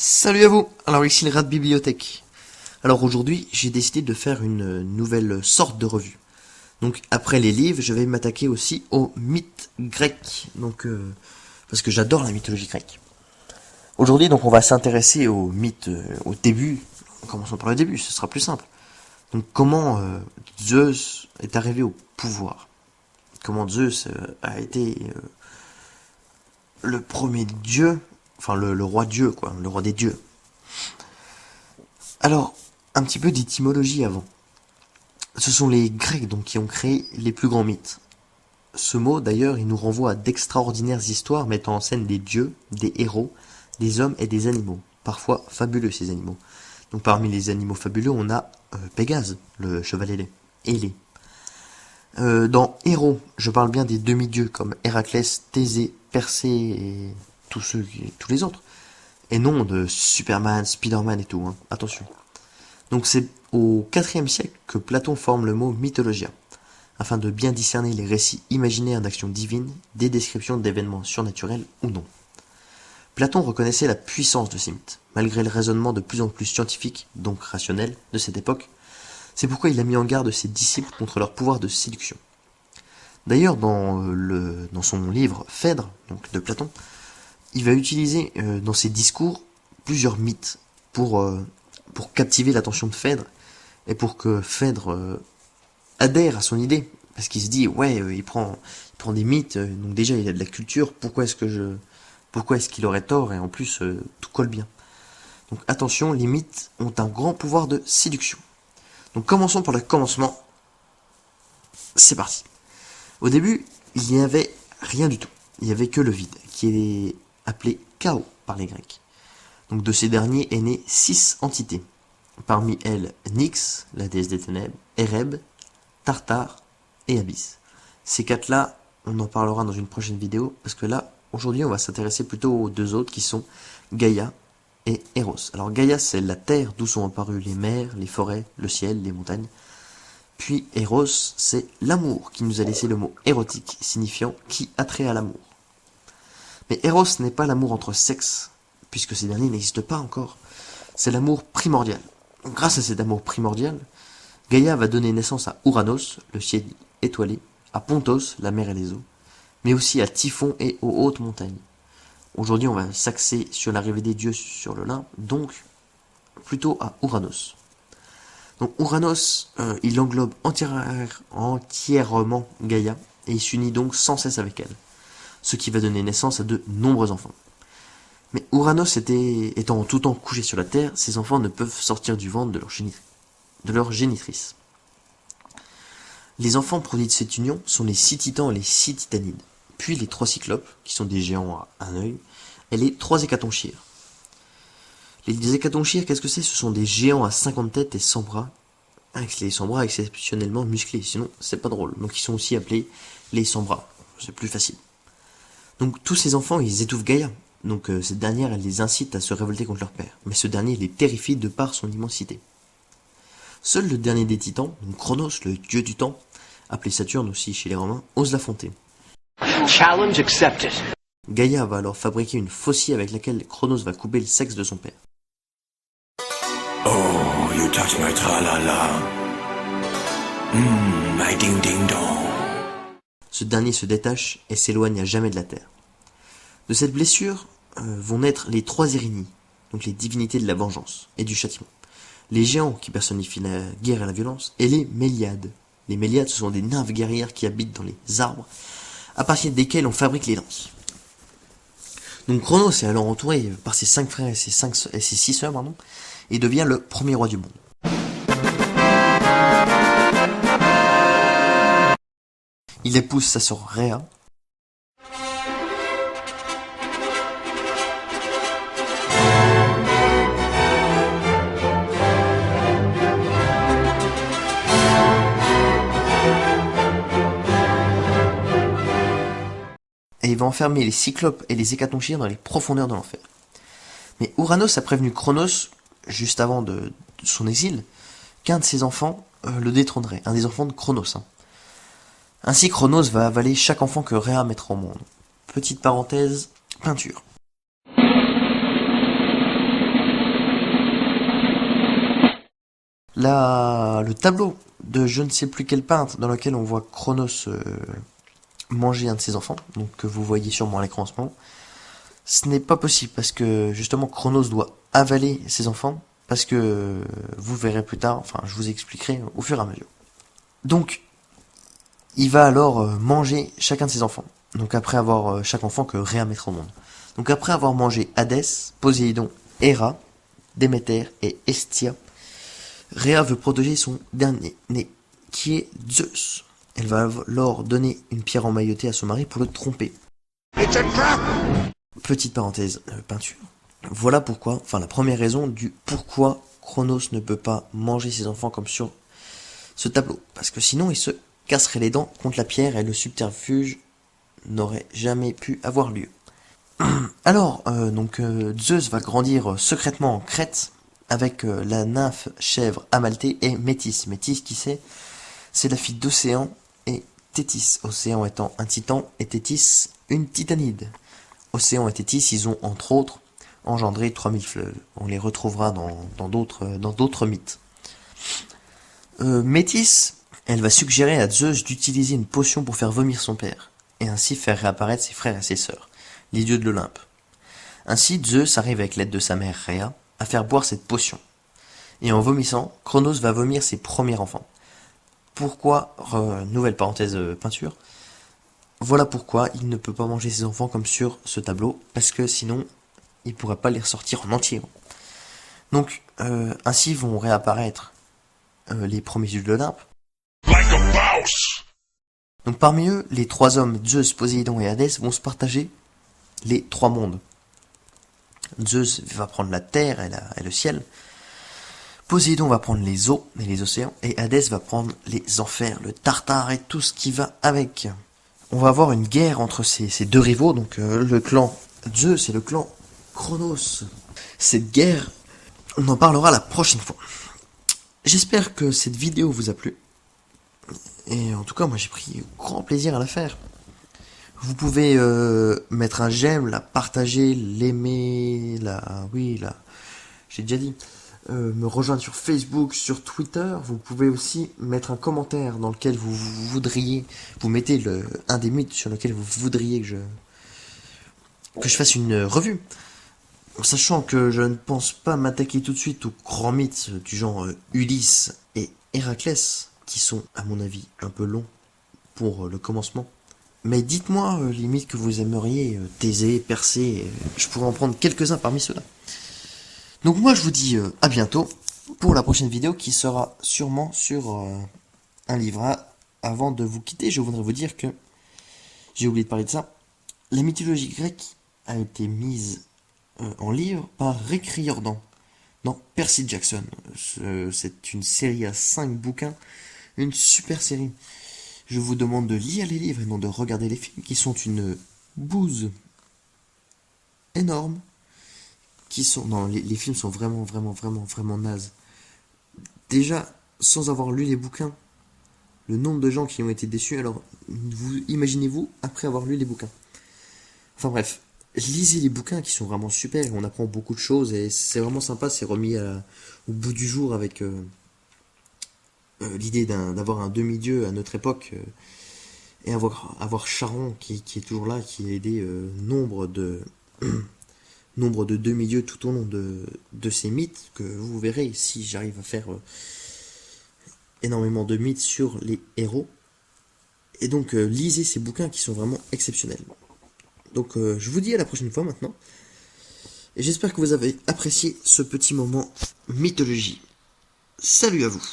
Salut à vous. Alors ici le rat de bibliothèque. Alors aujourd'hui, j'ai décidé de faire une nouvelle sorte de revue. Donc après les livres, je vais m'attaquer aussi aux mythes grecs. Parce que j'adore la mythologie grecque. Aujourd'hui, donc on va s'intéresser aux mythes au début. Commençons par le début, ce sera plus simple. Donc comment Zeus est arrivé au pouvoir. Comment Zeus a été le premier dieu, enfin le roi dieu quoi, le roi des dieux. Alors, un petit peu d'étymologie avant. Ce sont les Grecs donc qui ont créé les plus grands mythes. Ce mot d'ailleurs, il nous renvoie à d'extraordinaires histoires mettant en scène des dieux, des héros, des hommes et des animaux. Parfois fabuleux ces animaux. Donc parmi les animaux fabuleux, on a Pégase, le cheval ailé. Dans héros, je parle bien des demi-dieux comme Héraclès, Thésée, Persée et tous les autres. Et non de Superman, Spider-Man et tout, hein. Attention. Donc c'est au IVe siècle que Platon forme le mot mythologia, afin de bien discerner les récits imaginaires d'actions divines, des descriptions d'événements surnaturels ou non. Platon reconnaissait la puissance de ces mythes, malgré le raisonnement de plus en plus scientifique, donc rationnel, de cette époque. C'est pourquoi il a mis en garde ses disciples contre leur pouvoir de séduction. D'ailleurs, dans son livre Phèdre, donc de Platon, il va utiliser dans ses discours plusieurs mythes pour captiver l'attention de Phèdre et pour que Phèdre adhère à son idée. Parce qu'il se dit, ouais, il prend des mythes, donc déjà il a de la culture, pourquoi est-ce qu'il aurait tort, et en plus tout colle bien. Donc attention, les mythes ont un grand pouvoir de séduction. Donc commençons par le commencement. C'est parti. Au début, il n'y avait rien du tout. Il n'y avait que le vide, qui est appelé chaos par les Grecs. Donc de ces derniers est né 6 entités. Parmi elles, Nyx, la déesse des ténèbres, Ereb, Tartare et Abyss. Ces 4-là, on en parlera dans une prochaine vidéo, parce que là, aujourd'hui, on va s'intéresser plutôt aux 2 autres qui sont Gaïa et Eros. Alors Gaïa, c'est la terre d'où sont apparus les mers, les forêts, le ciel, les montagnes. Puis Eros, c'est l'amour, qui nous a laissé le mot érotique, signifiant qui a trait à l'amour. Mais Eros n'est pas l'amour entre sexes, puisque ces derniers n'existent pas encore. C'est l'amour primordial. Grâce à cet amour primordial, Gaïa va donner naissance à Ouranos, le ciel étoilé, à Pontos, la mer et les eaux, mais aussi à Typhon et aux hautes montagnes. Aujourd'hui, on va s'axer sur l'arrivée des dieux sur l'Olympe, donc plutôt à Ouranos. Donc Ouranos, il englobe entièrement Gaïa, et il s'unit donc sans cesse avec elle, ce qui va donner naissance à de nombreux enfants. Mais Ouranos étant tout temps couché sur la terre, ces enfants ne peuvent sortir du ventre de leur génitrice. Les enfants produits de cette union sont les 6 titans et les 6 titanides, puis les 3 cyclopes, qui sont des géants à un œil, et les 3 hécatonchyres. Les hécatonchyres, qu'est-ce que c'est? Ce sont des géants à 50 têtes et 100 bras, avec les 100 bras exceptionnellement musclés, sinon c'est pas drôle. Donc ils sont aussi appelés les 100 bras, c'est plus facile. Donc tous ces enfants, ils étouffent Gaïa. Donc cette dernière, elle les incite à se révolter contre leur père. Mais ce dernier les terrifie de par son immensité. Seul le dernier des titans, donc Chronos, le dieu du temps, appelé Saturne aussi chez les Romains, ose l'affronter. Challenge accepted. Gaïa va alors fabriquer une faucille avec laquelle Chronos va couper le sexe de son père. Oh, you touch my tra-la-la. My ding-ding-dong. Ce dernier se détache et s'éloigne à jamais de la terre. De cette blessure vont naître les 3 Érinies, donc les divinités de la vengeance et du châtiment. Les géants qui personnifient la guerre et la violence, et les Méliades. Les Méliades, ce sont des nymphes guerrières qui habitent dans les arbres, à partir desquels on fabrique les lances. Donc Chronos est alors entouré par ses 5 frères et ses 6 sœurs, et devient le premier roi du monde. Il épouse sa sœur Rhea, et il va enfermer les cyclopes et les hécatonchyres dans les profondeurs de l'enfer. Mais Ouranos a prévenu Chronos, juste avant de son exil, qu'un de ses enfants le détrônerait, un des enfants de Chronos. Ainsi Chronos va avaler chaque enfant que Rhea mettra au monde. Petite parenthèse, peinture. Le tableau de je ne sais plus quel peintre dans lequel on voit Cronos manger un de ses enfants, donc que vous voyez sûrement à l'écran en ce moment, ce n'est pas possible parce que justement Cronos doit avaler ses enfants parce que vous verrez plus tard, enfin je vous expliquerai au fur et à mesure. Donc il va alors manger chacun de ses enfants. Donc après avoir chaque enfant que Rhea mettra au monde. Donc après avoir mangé Hadès, Poséidon, Héra, Déméter et Hestia, Rhea veut protéger son dernier né, qui est Zeus. Elle va alors donner une pierre emmaillotée à son mari pour le tromper. Petite parenthèse, peinture. Voilà pourquoi, enfin la première raison du pourquoi Cronos ne peut pas manger ses enfants comme sur ce tableau. Parce que sinon il se casserait les dents contre la pierre et le subterfuge n'aurait jamais pu avoir lieu. Alors, Zeus va grandir secrètement en Crète avec la nymphe chèvre Amalthée et Métis. Métis, qui c'est la fille d'Océan et Thétis. Océan étant un titan et Thétis une titanide. Océan et Thétis, ils ont entre autres engendré 3000 fleuves. On les retrouvera dans d'autres mythes. Métis, elle va suggérer à Zeus d'utiliser une potion pour faire vomir son père, et ainsi faire réapparaître ses frères et ses sœurs, les dieux de l'Olympe. Ainsi, Zeus arrive avec l'aide de sa mère Rhea à faire boire cette potion. Et en vomissant, Cronos va vomir ses premiers enfants. Pourquoi, nouvelle parenthèse peinture, voilà pourquoi il ne peut pas manger ses enfants comme sur ce tableau, parce que sinon, il pourrait pas les ressortir en entier. Donc, ainsi vont réapparaître les premiers dieux de l'Olympe. Like a mouse. Donc parmi eux, les trois hommes, Zeus, Poséidon et Hadès, vont se partager les trois mondes. Zeus va prendre la terre et le ciel. Poséidon va prendre les eaux et les océans. Et Hadès va prendre les enfers, le tartare et tout ce qui va avec. On va avoir une guerre entre ces deux rivaux, donc le clan Zeus et le clan Cronos. Cette guerre, on en parlera la prochaine fois. J'espère que cette vidéo vous a plu. Et en tout cas, moi j'ai pris grand plaisir à la faire. Vous pouvez mettre un j'aime, la partager, l'aimer, j'ai déjà dit, me rejoindre sur Facebook, sur Twitter. Vous pouvez aussi mettre un commentaire dans lequel vous voudriez, vous mettez un des mythes sur lequel vous voudriez que je fasse une revue. Sachant que je ne pense pas m'attaquer tout de suite aux grands mythes du genre Ulysse et Héraclès, qui sont, à mon avis, un peu longs pour le commencement. Mais dites-moi les mythes que vous aimeriez, Thésée, Persée, je pourrais en prendre quelques-uns parmi ceux-là. Donc moi je vous dis à bientôt pour la prochaine vidéo qui sera sûrement sur un livre. Avant de vous quitter, je voudrais vous dire que, j'ai oublié de parler de ça, la mythologie grecque a été mise en livre par Rick Riordan dans Percy Jackson. C'est une série à 5 bouquins, une super série. Je vous demande de lire les livres et non de regarder les films qui sont une bouse énorme. Non, les films sont vraiment nazes. Déjà, sans avoir lu les bouquins, le nombre de gens qui ont été déçus, alors imaginez-vous après avoir lu les bouquins. Enfin bref, lisez les bouquins qui sont vraiment super, on apprend beaucoup de choses et c'est vraiment sympa, c'est remis au bout du jour avec l'idée d'avoir un demi-dieu à notre époque et avoir Charon qui est toujours là, qui a aidé nombre de demi-dieux tout au long de ces mythes, que vous verrez si j'arrive à faire énormément de mythes sur les héros. Et donc lisez ces bouquins qui sont vraiment exceptionnels. Donc je vous dis à la prochaine fois maintenant. Et j'espère que vous avez apprécié ce petit moment mythologie. Salut à vous!